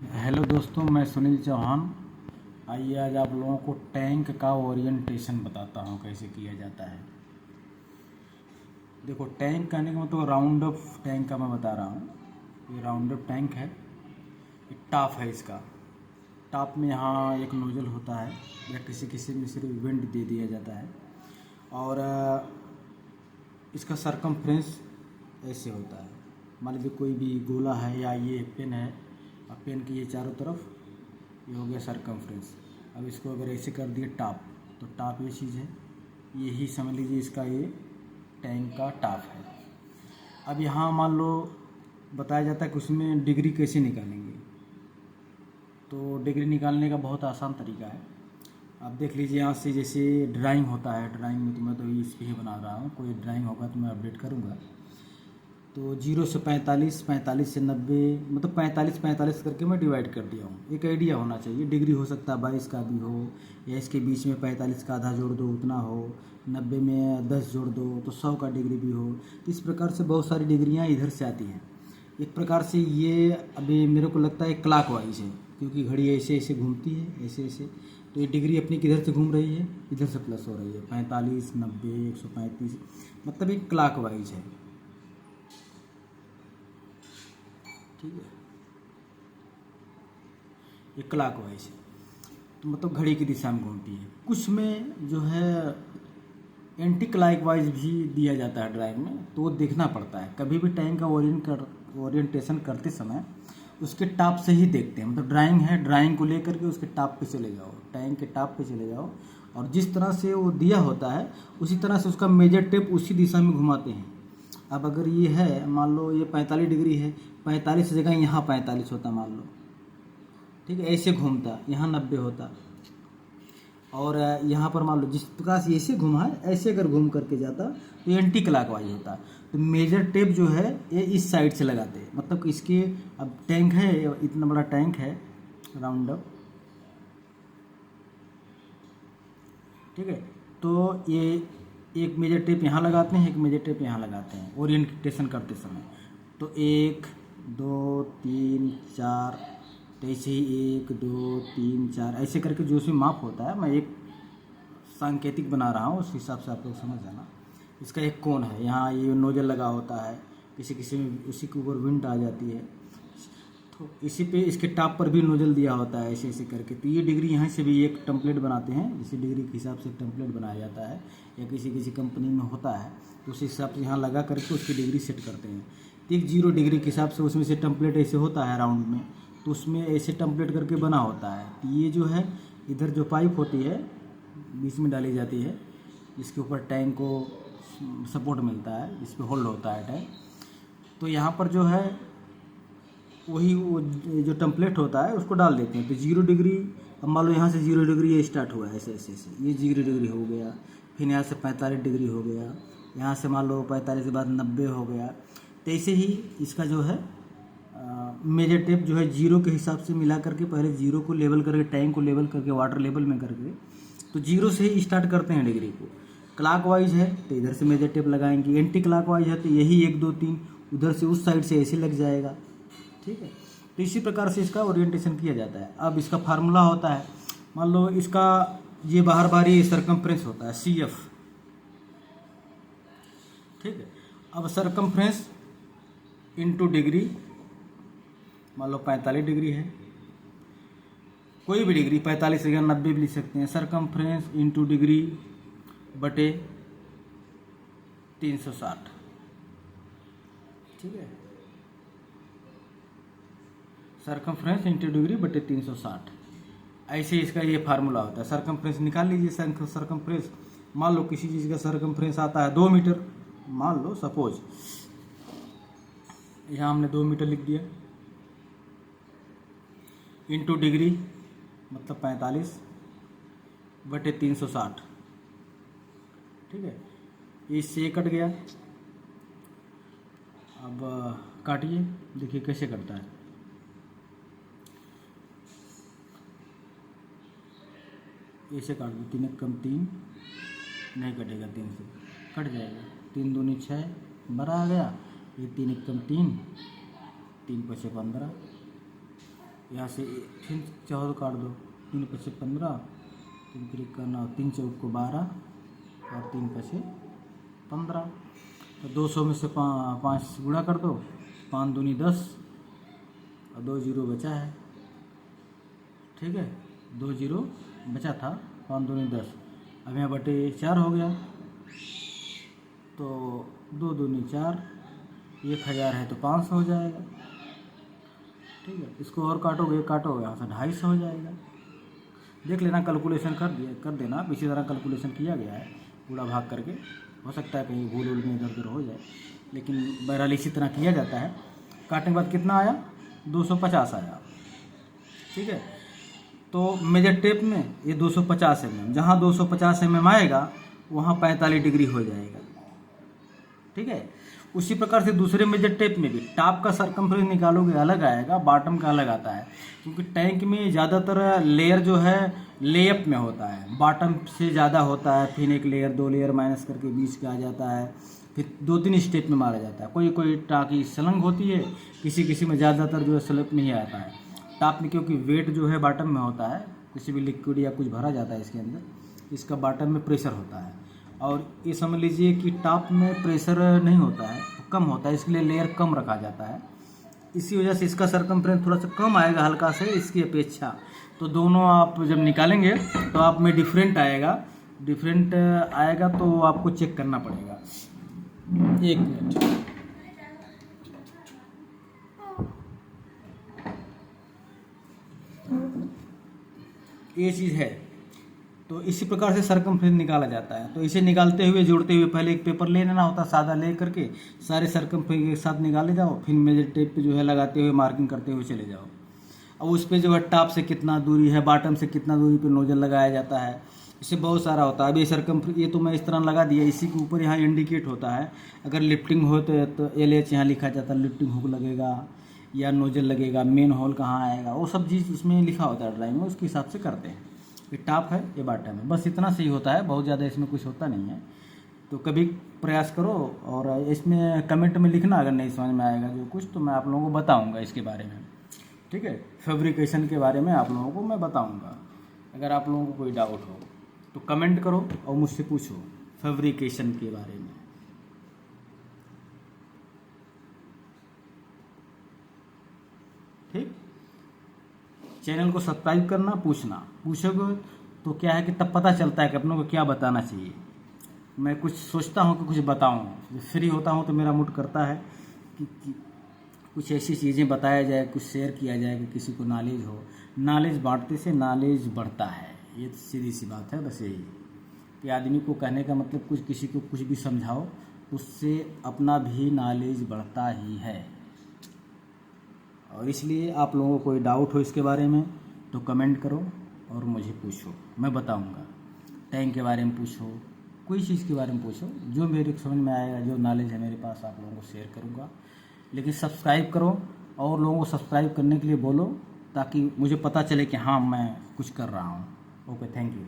Hello दोस्तों, मैं सुनील चौहान। आइए आज आप लोगों को टैंक का ओरिएंटेशन बताता हूँ कैसे किया जाता है। देखो, टैंक कहने का मतलब राउंड अप टैंक का मैं बता रहा हूँ। ये राउंड अप टैंक है, एक टॉप है इसका। टॉप में यहाँ एक नोजल होता है या किसी किसी में सिर्फ विंड दे दिया जाता है। और इसका सरकमफ्रेंस ऐसे होता है। मान लीजिए कोई भी गोला है या ये पेन है, और पेन की ये चारों तरफ ये हो गया सरकमफ्रेंस। अब इसको अगर ऐसे कर दिए टॉप, तो टॉप ये चीज़ है, यही समझ लीजिए इसका ये टैंक का टॉप है। अब यहाँ मान लो बताया जाता है कि उसमें डिग्री कैसे निकालेंगे। तो डिग्री निकालने का बहुत आसान तरीका है। आप देख लीजिए यहाँ से, जैसे ड्राइंग होता है, ड्राइंग में तो मैं तो इस पे ही बना रहा हूँ, कोई ड्राइंग होगा तो मैं अपडेट करूँगा। तो 0 से 45, 45 से 90, मतलब 45 45 करके मैं डिवाइड कर दिया हूँ। एक आइडिया होना चाहिए। डिग्री हो सकता है 22 का भी हो, या इसके बीच में 45 का आधा जोड़ दो उतना हो, 90 में 10 जोड़ दो तो 100 का डिग्री भी हो। तो इस प्रकार से बहुत सारी डिग्रियाँ इधर से आती हैं। एक प्रकार से ये अभी मेरे को लगता है क्लॉक वाइज है, क्योंकि घड़ी ऐसे ऐसे घूमती है, ऐसे ऐसे। तो ये डिग्री अपनी किधर से घूम रही है, इधर से प्लस हो रही है। 45, 90, 135, मतलब ये क्लॉक वाइज है। ठीक है, ये क्लॉक वाइज है, तो मतलब घड़ी की दिशा में घूमती है। कुछ में जो है एंटी क्लॉक वाइज भी दिया जाता है ड्राइंग में, तो वो देखना पड़ता है। कभी भी टाइम का ओरिएंटेशन करते समय उसके टॉप से ही देखते हैं। मतलब ड्राइंग है, ड्राइंग को लेकर के उसके टॉप पे चले जाओ, टाइम के टॉप पे चले जाओ, और जिस तरह से वो दिया होता है उसी तरह से उसका मेजर टेप उसी दिशा में घुमाते हैं। अब अगर ये है, मान लो ये 45 डिग्री है, 45 जगह यहाँ 45 होता मान लो, ठीक है, ऐसे घूमता, यहाँ 90 होता। और यहाँ पर मान लो जिस प्रकार से ऐसे घुमा है, ऐसे अगर घूम करके जाता तो ये एंटी क्लॉकवाइज होता। तो मेजर टेप जो है ये इस साइड से लगाते हैं। मतलब कि इसके, अब टैंक है, इतना बड़ा टैंक है राउंड अप, ठीक है। तो ये एक मेजर टेप यहाँ लगाते हैं, एक मेजर टेप यहाँ लगाते हैं ओरिएंटेशन करते समय। तो 1 2 3 4, तो ऐसे ही 1 2 3 4 ऐसे करके जो उसमें माप होता है, मैं एक सांकेतिक बना रहा हूँ, उस हिसाब से आप लोग समझ जाना। इसका एक कोण है, यहाँ ये नोजल लगा होता है, किसी किसी में उसी के ऊपर विंड आ जाती है, तो इसी पे इसके टॉप पर भी नोजल दिया होता है ऐसे ऐसे करके। तो ये डिग्री यहाँ से भी एक टेम्पलेट बनाते हैं, जैसे डिग्री के हिसाब से टेम्पलेट बनाया जाता है, या किसी किसी कंपनी में होता है, तो उस हिसाब से यहाँ लगा करके उसकी डिग्री सेट करते हैं। तो एक 0 डिग्री के हिसाब से उसमें से टेम्पलेट ऐसे होता है राउंड में, तो उसमें ऐसे टेम्पलेट करके बना होता है। तो ये जो है, इधर जो पाइप होती है बीच में डाली जाती है, जिसके ऊपर टैंक को सपोर्ट मिलता है, जिस पे होल्ड होता है टैंक। तो यहाँ पर जो है वही वो जो टेम्पलेट होता है उसको डाल देते हैं। तो 0 डिग्री, अब मान लो यहाँ से 0 डिग्री ये स्टार्ट हुआ है, ऐसे ऐसे ऐसे, ये 0 डिग्री हो गया। फिर यहाँ से 45 डिग्री हो गया, यहाँ से मान लो 45 के बाद 90 हो गया। तो ऐसे ही इसका जो है मेजर टेप जो है 0 के हिसाब से मिला करके, पहले 0 को लेवल करके, टैंक को लेवल करके, वाटर लेवल में करके, तो 0 से ही स्टार्ट करते हैं डिग्री को। क्लॉक वाइज है तो इधर से मेजर टेप लगाएंगे, एंटी क्लॉक वाइज है तो यही 1 2 3 उधर से उस साइड से ऐसे लग जाएगा, ठीक है। तो इसी प्रकार से इसका ओरिएंटेशन किया जाता है। अब इसका फार्मूला होता है, मान लो इसका ये बाहर बाहरी सरकमफ्रेंस होता है CF, ठीक है। अब सरकमफ्रेंस इनटू डिग्री, मान लो 45 डिग्री है, कोई भी डिग्री 45 या 90 भी लिख सकते हैं। सरकमफ्रेंस इनटू डिग्री बटे 360, ठीक है। सरकमफ्रेंस इंटू डिग्री बटे 360, ऐसे इसका ये फार्मूला होता है। सरकमफ्रेंस निकाल लीजिए। सरकमफ्रेंस मान लो किसी चीज़ का सरकमफ्रेंस आता है 2 मीटर, मान लो सपोज यहाँ हमने 2 मीटर लिख दिया, इंटू डिग्री मतलब 45 बटे 360, ठीक है। इससे ये कट गया। अब काटिए, देखिए कैसे कटता है। ऐसे काट दो, 3 कम 3, नहीं कटेगा, 3 से कट जाएगा। 3 दूनी 6, 12 आ गया। ये 3 कम 3, 3 5 15, यहाँ से 14 काट दो, 3 पचे 15, 3 3 करना, 3 चौक को 12 और 3 पचे 15। तो 200 में से 5 गुणा कर दो, 5 दूनी 10 और 2 जीरो बचा है। ठीक है, 2 जीरो बचा था, 5 दूनी 10, अब यहाँ बटे 4 हो गया, तो 2 दूनी 4, 1000 है तो 500 हो जाएगा। ठीक है, इसको और काटोगे यहाँ से 250 हो जाएगा। देख लेना, कैलकुलेशन कर देना, आप इसी तरह कैलकुलेशन किया गया है पूरा भाग करके। हो सकता है कहीं भूल में इधर उधर हो जाए, लेकिन बहरहाल इसी तरह किया जाता है। काटने के बाद कितना आया, 250 आया। ठीक है, तो मेजर टेप में ये 250 mm, जहाँ 250 mm आएगा वहाँ 45 डिग्री हो जाएगा। ठीक है, उसी प्रकार से दूसरे मेजर टेप में भी टॉप का सरकमफ्रेंस निकालोगे अलग आएगा, बॉटम का अलग आता है, क्योंकि टैंक में ज़्यादातर लेयर जो है लेअप में होता है, बॉटम से ज़्यादा होता है, फिर एक लेयर 2 लेयर माइनस करके बीच का आ जाता है, फिर 2-3 स्टेप में मारा जाता है। कोई कोई टाँकी सलंग होती है, किसी में ज़्यादातर जो है स्लिप में ही आता है। टॉप में क्योंकि वेट जो है बॉटम में होता है, किसी भी लिक्विड या कुछ भरा जाता है इसके अंदर, इसका बॉटम में प्रेशर होता है। और ये समझ लीजिए कि टॉप में प्रेशर नहीं होता है, कम होता है, इसके लिए लेयर कम रखा जाता है। इसी वजह से इसका सरकमफ्रेंस थोड़ा सा कम आएगा हल्का से इसकी अपेक्षा। तो दोनों आप जब निकालेंगे तो आप में डिफरेंट आएगा तो आपको चेक करना पड़ेगा। 1 मिनट, ये चीज़ है। तो इसी प्रकार से सरकमफ्रेंस निकाला जाता है। तो इसे निकालते हुए जोड़ते हुए पहले एक पेपर ले लेना होता, सादा ले करके सारे सरकमफ्रेंस एक साथ निकाले जाओ, फिर मेजर टेप पे जो है लगाते हुए मार्किंग करते हुए चले जाओ। अब उस पे जो है टॉप से कितना दूरी है, बॉटम से कितना दूरी पे नोजल लगाया जाता है, इससे बहुत सारा होता है। अब ये सरकमफ्रेंस, ये तो मैं इस तरह लगा दिया, इसी के ऊपर यहाँ इंडिकेट होता है। अगर लिफ्टिंग हो तो LH यहाँ लिखा जाता है, लिफ्टिंग हुक लगेगा या नोजल लगेगा, मेन होल कहाँ आएगा, वो सब चीज़ इसमें लिखा होता है ड्राइंग में, उसके हिसाब से करते हैं। ये टॉप है, ये बॉटम है, बस इतना सही होता है, बहुत ज़्यादा इसमें कुछ होता नहीं है। तो कभी प्रयास करो और इसमें कमेंट में लिखना अगर नहीं समझ में आएगा जो कुछ, तो मैं आप लोगों को बताऊंगा इसके बारे में। ठीक है, फैब्रिकेशन के बारे में आप लोगों को मैं बताऊंगा। अगर आप लोगों को कोई डाउट हो तो कमेंट करो और मुझसे पूछो फैब्रिकेशन के बारे में। ठीक, चैनल को सब्सक्राइब करना, पूछोगे तो क्या है कि तब पता चलता है कि अपनों को क्या बताना चाहिए। मैं कुछ सोचता हूँ कि कुछ बताऊँ, फ्री होता हूँ तो मेरा मूड करता है कि कुछ ऐसी चीज़ें बताया जाए, कुछ शेयर किया जाए कि किसी को नॉलेज हो। नॉलेज बांटने से नॉलेज बढ़ता है, ये तो सीधी सी बात है। बस यही कि आदमी को कहने का मतलब कुछ, किसी को कुछ भी समझाओ, उससे अपना भी नॉलेज बढ़ता ही है। और इसलिए आप लोगों को कोई डाउट हो इसके बारे में तो कमेंट करो और मुझे पूछो, मैं बताऊंगा। टैंक के बारे में पूछो, कोई चीज़ के बारे में पूछो, जो मेरे समझ में आएगा, जो नॉलेज है मेरे पास, आप लोगों को शेयर करूंगा। लेकिन सब्सक्राइब करो और लोगों को सब्सक्राइब करने के लिए बोलो, ताकि मुझे पता चले कि हाँ मैं कुछ कर रहा हूँ। Okay, thank you.